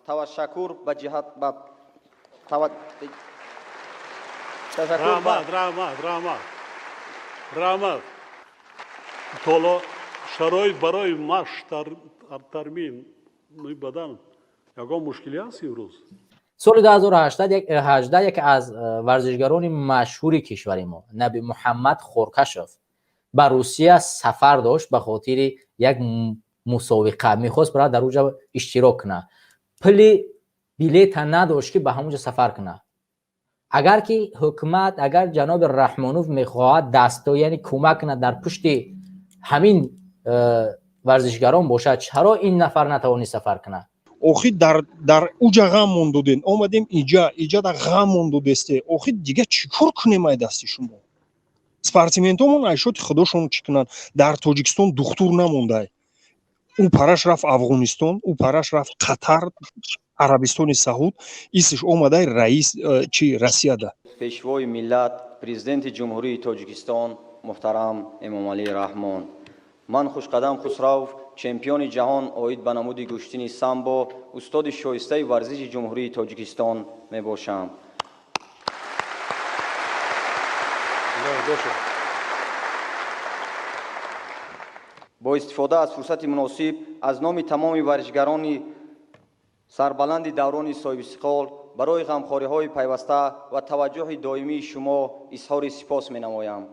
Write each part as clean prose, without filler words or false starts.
تشکر به جهت رحمت طلا شرایط برای مشق در ترمیم بدن یکم مشکلی هست امروز. سال 2018 یکی از ورزشگران مشهور کشور ما نبی محمد خورکشف به روسیه سفر داشت به خاطر یک مسابقه میخواست برای در اونجا اشتراک کنه. پلی بلیط نداشت که به همونجا سفر کنه. اگر که حکومت اگر جناب رحمانوف میخواهد دستا یعنی کمک کنه در پشت همین ورزشگران باشد چرا این نفر نتوانی سفر کنه؟ آخه در اوجا غم موندودین اومدیم اینجا در غم موندودسته. آخه دیگه چیکار کنیم ای دستی شما спортсментомон айшоти худошон чӣ кунанд. дар тоҷикистон духтур намондай. ӯ параш рафт афғонистон, ӯ параш рафт қатар, арабистони саҳуд, исш омадай раис чи россияда. пешвои миллат президенти ҷумҳурии тоҷикистон муҳтарам эмомалӣ раҳмон, ман хушқадам хусрав чемпиони ҷаҳон оид ба намуди гӯштини самбо устоди шоистаи варзиши ҷумҳурии тоҷикистон мебошам. با استفاده از فرصت مناسب از نام تمام ورزشگران سربلند دوران صاحب استقلال برای غمخوری‌های پیوسته و توجه دائمی شما اظهار سپاس می‌نمایم.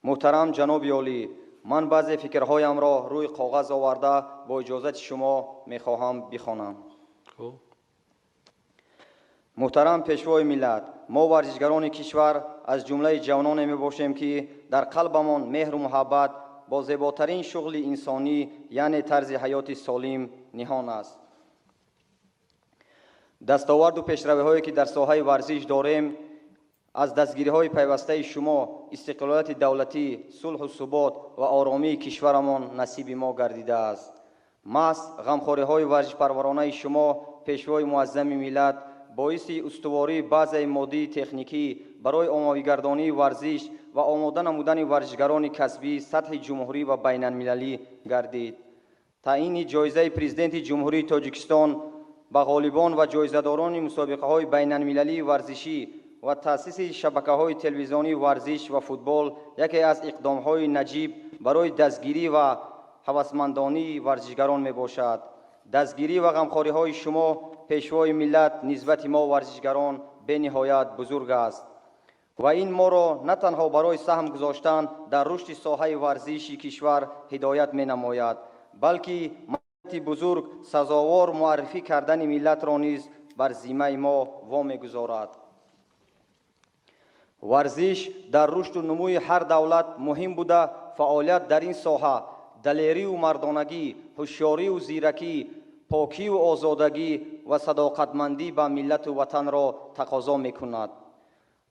محترم جناب عالی، من بعضی فکرهایم را روی کاغذ آورده با اجازت شما می‌خواهم بخوانم. محترم پیشوای ملت، ما ورزشگران کشور از جمله جوانان میباشیم که در قلبمان مهر و محبت با زیباترین شغل انسانی یعنی طرز حیات سالم نهان است. دستاورد و پیشروی‌هایی که در ساحه ورزش داریم از دستگیری‌های پیوسته شما استقلالیت دولتی، صلح و ثبات و آرامی کشورمان نصیب ما گردیده است. محض غمخوری‌های ورزش پرورانه شما پیشوای معظم ملت باعث استواری بعضی مادی تکنیکی برای آماده‌گردانی ورزش و آماده نمودن ورزشگران کسبی سطح جمهوری و بین المللی گردید. تعیین جایزه پرزیدنت جمهوری تاجیکستان به غالبان و جایزه‌داران مسابقه‌های بین المللی ورزشی و تأسیس شبکه‌های تلویزیونی ورزش و فوتبال یکی از اقدام‌های نجیب برای دستگیری و هوسمندانی ورزشگران میباشد. دستگیری و غمخوری‌های شما پیشوای ملت نسبت ما ورزشگران به نهایت بزرگ است و این ما را نه تنها برای سهم گذاشتن در رشد ساحه ورزشی کشور هدایت می نماید بلکه مسئولیت بزرگ سزاوار معرفی کردن ملت را نیز بر ذمه ما وامی گذارد. ورزش در رشد و نموی هر دولت مهم بوده. فعالیت در این ساحه دلیری و مردانگی، هوشیاری و زیرکی، پاکی و آزادگی و صداقتمندی به ملت و وطن را تقاضا می‌کند.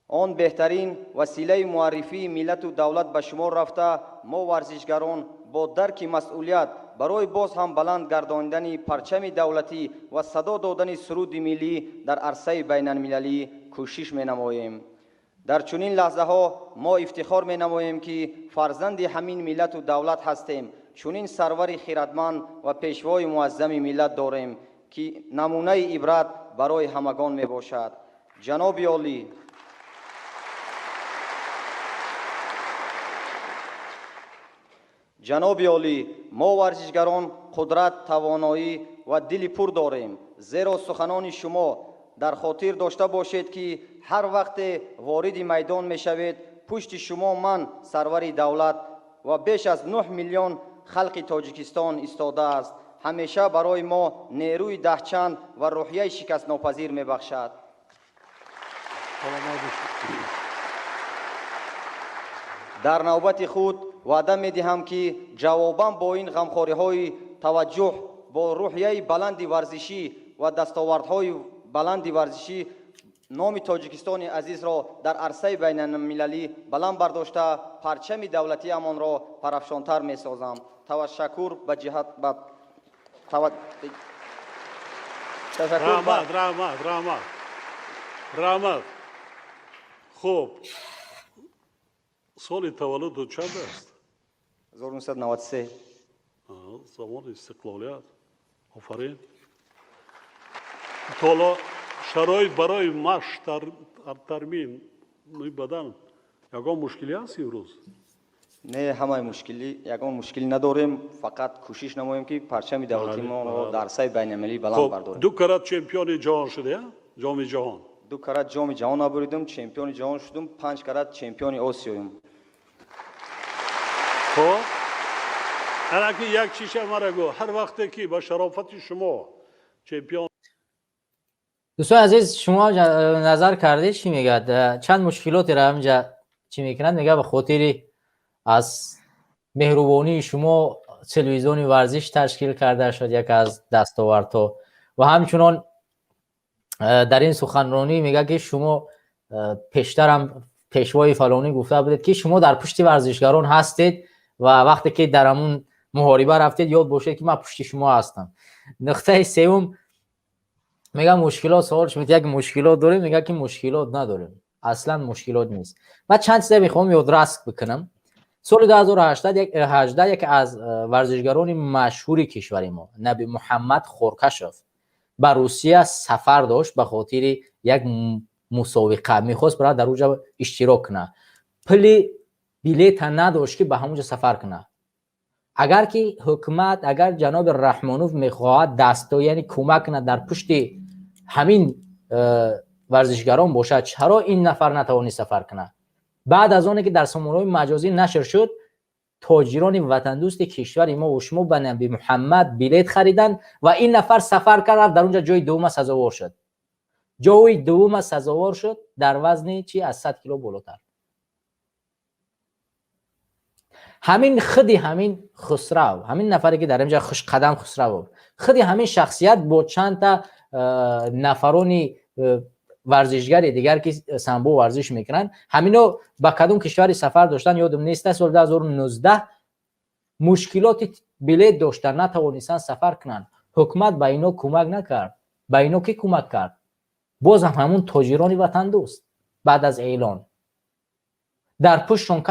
آن بهترین وسیله معرفی ملت و دولت به شمار رفته ما ورزشگران با درک مسئولیت برای باز هم بلند گرداندن پرچم دولتی و صدا دادن سرود ملی در عرصه بین المللی کوشش می‌نماییم. در چنین لحظه ها ما افتخار می‌نماییم که فرزند همین ملت و دولت هستیم. چنین سرور خیرتمند و پیشوای معظم ملت داریم که نمونه عبرت برای همگان می باشد. جناب عالی، ما ورزشگران قدرت، توانایی و دل پر داریم. زیرا سخنان شما در خاطر داشته باشید که هر وقت وارد میدان می شوید پشت شما من سرور دولت و بیش از 9 میلیون خلق تاجیکستان ایستاده است. همیشه برای ما نیروی دهچند و روحیه شکست ناپذیر می بخشد. در نوبت خود وعده می دهم که جواباً با این غمخواری های توجه با روحیه بلند ورزشی و دستاوردهای بلند ورزشی نام تاجیکستان عزیز را در عرصه بین المللی بلند برداشته پرچم دولتی امان را پرافشانتر می سازم. تشکر به جهت رحمت خوب سال تولد چند است؟ 1993. زمان استقلالیت. آفرین. тола шароит барои машқ тармин нӯи бадан ягон мушкилӣ ҳаст имрӯз? не ҳамаи мушкилӣ ягон мушкилӣ надорем, фақат кӯшиш намоем ки парчами давлатимонро дар саҳи байналмилалӣ баланд бардорем. 2 карат чемпиони ҷаҳон шудая? ҷоми ҷаҳон 2 карат ҷоми ҷаҳон набуридум, чемпиони ҷаҳон шудум, 5 карат чемпиони осиёем. خب الکی یک چیشه مرا گو هر وقتی که با شرافت شما چمپیون. دوستان عزیز شما نظر کردید چی میگه؟ چند مشکلاتی را همینجا چی میکنند؟ میگه به خاطر از مهربانی شما تلویزیون ورزش تشکیل کرده شد، یک از دستاوردها. و همچنان در این سخنرانی میگه که شما پیشتر هم پیشوای فلانی گفته بودید که شما در پشت ورزشگران هستید و وقتی که در همون محاربه رفتید یاد باشه که من پشت شما هستم. نقطه سوم میگه مشکلات، سوالش میگه یک مشکلات داریم، میگه که مشکلات نداریم، اصلا مشکلات نیست. من چند چیز میخوام یادداشت بکنم. سال 2018 یک از ورزشگران مشهور کشور ما، نبی محمد خورکشوف، به روسیه سفر داشت به خاطر یک مسابقه، میخواست برای در اونجا اشتراک کنه. پلی بلیت نداشت که به همونجا سفر کنه. اگر که حکومت، اگر جناب رحمانوف میخواهد دستا یعنی کمک کنه در پشت همین ورزشگران باشد، چرا این نفر نتوانی سفر کنه؟ بعد از اون که در سامانه‌های مجازی نشر شد، تاجران وطن دوست کشور ما و شما به نبی محمد بلیت خریدن و این نفر سفر کرد، در اونجا جای دوم سزاوار شد. جای دوم سزاوار شد در وزن چی از 100 کیلو بالاتر. همین خودی همین خسرو، همین نفری که در اینجا خوش قدم خسرو، خودی همین شخصیت با چند تا نفرانی ورزشگر دیگر که سمبو ورزش میکنن، همینو با کدوم کشوری سفر داشتن یادم نیست. سال 2019 مشکلات بلیت داشتن، نتوانستن سفر کنن. حکومت با اینو کمک نکرد. با اینو کی کمک کرد؟ باز هم همون تاجران وطن دوست. بعد از اعلان در پشتشون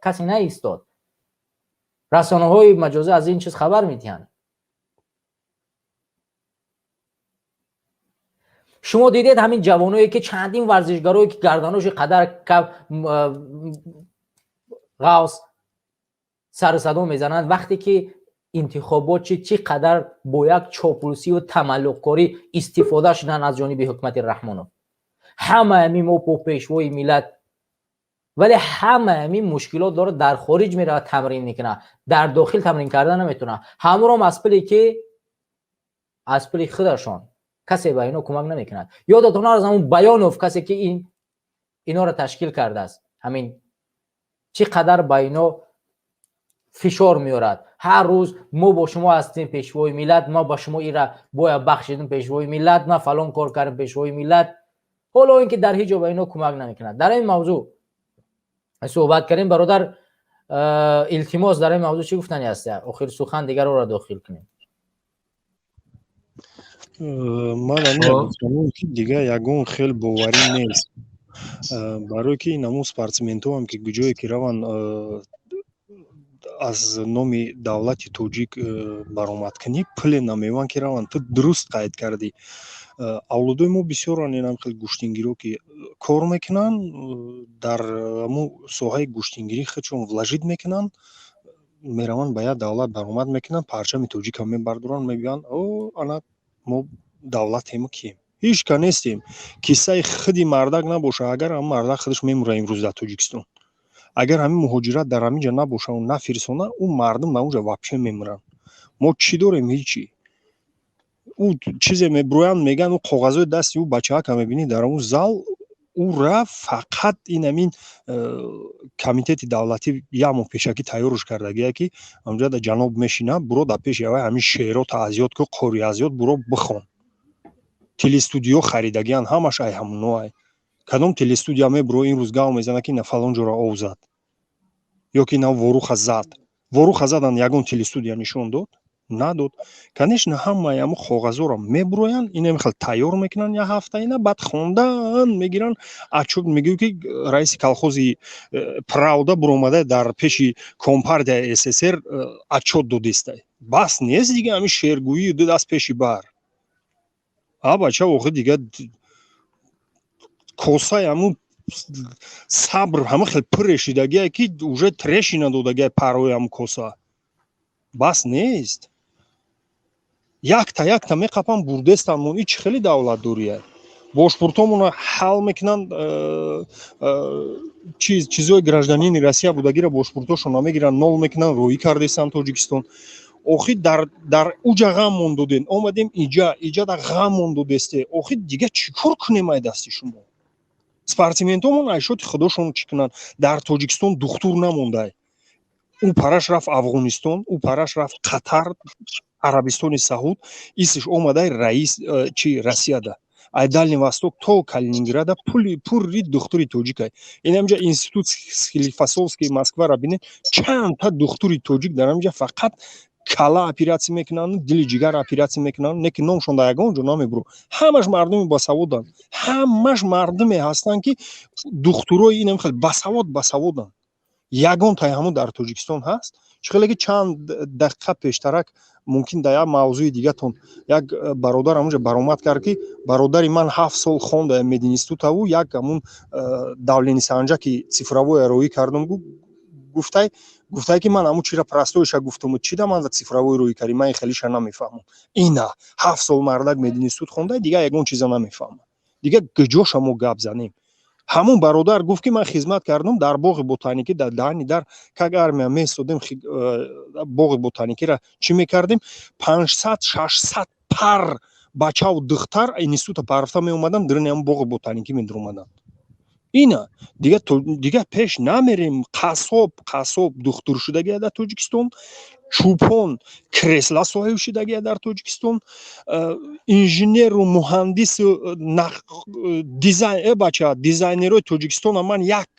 کسی نایستاد. رسانه‌های مجازی از این چیز خبر میدن. شما دیدید همین جوانایی که چندین ورزشگرایی که گردنش قدر غوث سر صدا میزنند، وقتی که انتخابات چی قدر با یک چاپلوسی و تملق‌کاری استفاده شدن از جانب حکومت رحمانوف. همه همین ما با پیشوای ملت، ولی همه همین مشکلات داره. در خارج میره تمرین میکنه، در داخل تمرین کردن نمیتونه. همون از پلی که از پلی خودشان کسی با اینا کمک نمیکند. یادتون از همون بیانوف کسی که اینا رو تشکیل کرده است، همین چقدر با اینا فشار میارد. هر روز ما با شما هستیم پیشوای ملت، ما با شما ایرا باید بخشیدیم پیشوای ملت، ما فلان کار کردیم پیشوای ملت. حالا اینکه در هیچ جا با اینا کمک نمیکند. در این موضوع صحبت کردیم. برادر التماس در این موضوع چی گفتنی هست؟ آخر سخن دیگر رو داخل کنیم. من میگم که دیگه یگون خیلی باوری نیست، برای که این همون سپورتسمنت‌ها هم که گوجایی که روان از نام دولت توجیک برآمد کنی پل نمیوان که روان تو درست قید کردی. اولادای ما بسیاران این هم خیلی گوشتینگیرو که کار میکنن در همون ساحه گوشتینگیری خودشون ولاجید میکنن، میروان باید دولت برآمد میکنن، پرچم توجیک هم میبردارن، میگن او انا ما دولت هم کیم هیچ که نیستیم. کیسه خودی مردک نباشه، اگر هم مردک خودش میموره امروز در تاجیکستان، اگر همین مهاجرت در همینجا نباشه و نفرسونه، اون مردم اونجا واپس میمونن. ما چی داریم؟ هیچی. او چیزی میبروین میگن او کاغذای دستی او بچه ها که میبینی در اون زال، او را فقط این همین کمیته دولتی یا مو پیشکی تیارش کردگیه که اونجا در جناب میشینه، برو در پیش یوای همین شعرها تعزیات که قوری ازیات برو بخون. تلی استودیو خریدگیان همش ای همونوای. کدوم تلی استودیو میبرو این روز گاو میزنه که نه فلان جورا او زد یا که نه وروخ زد. وروخ زدن یگون تلی استودیو نشون داد؟ نداد. کنیشن همه همو کاغذا رو میبروین، اینا میخواد تیار میکنن یا هفته اینا بعد خوندن میگیرن. اچوب میگه که رئیس کلخوزی پراودا بروماده در پیش کمپارتیا اس اس ار اچوب دو دیسته. بس نیست دیگه، همین شعرگویی دو دست پیشی بر. бача охи дига косаи ҳамун сабр ҳама хел пур решидагие ки уже трешина додагие парои ҳам коса бас нест якта меқапан бурдестан мон ич хели давлатдория бошпуртомона ҳал мекунан чизои гражданини Россия будагира бошпуртошона мегиран нол мекунан роӣ кардестан Тоҷикистон охир дар уҷа ғам мондуден омадем иҷа дар ғам мондудесте охир дига чӣ кор кунем ай дасти шумо спортсментомон айшоти худошон чӣ кунанд дар Тоҷикистон духтур намондай ӯ параш рафт Афғонистон ӯ параш рафт Қатар Арабистони Саъуд исш омадай раис чи Россияда ай Дальний Восток то Калининграда пурри духтури тоҷикай ин ҳамҷа институт Склифосовский Москвара бинед чандта духтури тоҷик дар ҳамҷа фақат кала оператсия мекунанд дили ҷигар оператсия мекунанд не ки номшон дар ягон ҷо намебурад ҳамаш мардуми басаводанд ҳамаш мардуме ҳастанд ки духтурои инам хел басаводанд ягон таи ҳамон дар Тоҷикистон ҳаст чихеле ки чанд дақиқа пештарак мумкин дар як мавзӯи дигатон як бародар ҳамонҷа баромад кард ки бародари ман 7 сол хонда мединститутаву як ҳамон давлени санҷаки цифровое роӣ кардам гуфтай ки ман ҳамун чира простоиша гуфтам чида ман цифровой роӣ кардӣ ман хелиша намефаҳмам ина 7 сол мардак мединститут хонда дига ягон чиза намефаҳмам дига гуҷоша мо гап занем ҳамун бародар гуфт ки ман хизмат кардам дар боғи ботаникӣ дар Дани дар как армия месодем боғи ботаникира чӣ мекардем 500-600 пар бачаву духтар института парафта меомаданд дар ин боғи ботаникӣ медуромаданд ина дига пеш намерем қассоб духтур шудагия дар Тоҷикистон чӯпон кресла соҳиб шудагия дар Тоҷикистон инженеру муҳандису дизайнерои Тоҷикистон ман як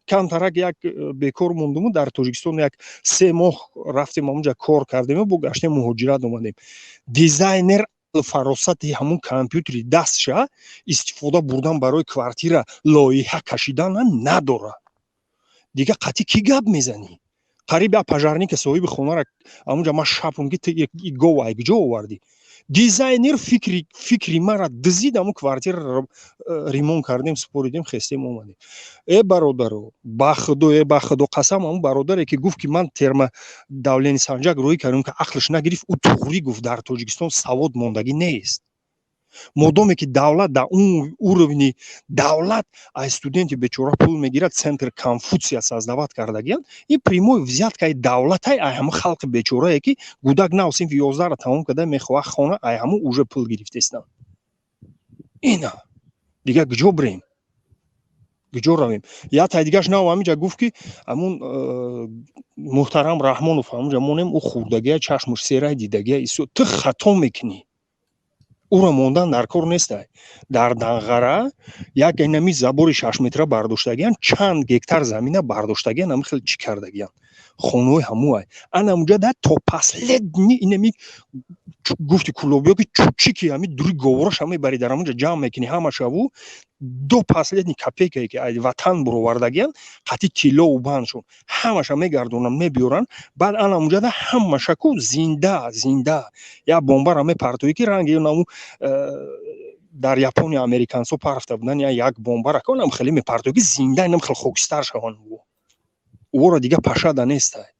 камтарак як бекор мондуму дар Тоҷикистон як 3 моҳ рафтем ҳамонҷа кор кардем богаштем муҳоҷират омадем дизайнер фаросати ҳамун компютери дастша истифода бурдан барои квартира лоиҳа кашидан надора дига қатъи кӣ гап мезанӣ қариб як пожарника соҳиби хонара ҳамонҷа ман шапум ки гова куҷо овардӣ дизайнер фикри мара дизид ҳамун квартираро ремонт кардем супоридем хестем омадем бародаро ба худо қасам ҳамун бародаре ки гуфт ки ман терма давлени санҷак роӣ кардам ки ақлиш нагирифт ӯ туғрӣ гуфт дар Тоҷикистон савод мондагӣ нест модоме ки давлат дар он уровни давлат ай студенти бечора пул мегирад центр Конфутсия создават кардагиянд ин прямой взяткаи давлатай ай ҳама халқи бечорае ки гудак нав синфи 11-ра тамом карда мехоҳад хона ай ҳама уже пул гирифтестанд ина дига куҷо бирем куҷо равем як тай дигаш нав ҳаминҷа гуфт ки ҳамун муҳтарам Раҳмонов ҳаминҷа монем ӯ хурдагия чашмуш сераи дидагия ту хато мекунӣ ура мондан дар кор нестай дар Данғара як инами забори 6 метра бардоштагиян чанд гектар замина бардоштагиян ҳама хел чӣ кардагиян хонаҳои ҳамуай анамуҷа да то последни инами гуфти кулобиё ки чучики ҳами дури говораш ҳама бари дар ҳамунҷа ҷамъ мекунӣ ҳамашаву до последни копейкае ки ай ватан буровардагиян қатъи тиллову бандшон ҳамаша мегардонанд мебиёранд баъд анамуҷа да ҳамашаку зинда як бомбара мепартоӣ ки ранги наму дар Япония американсо парафта буданд як бомбара конам хеле мепартоӣ ки зинда инам хел хокистар шаванд уора дига пашада нестай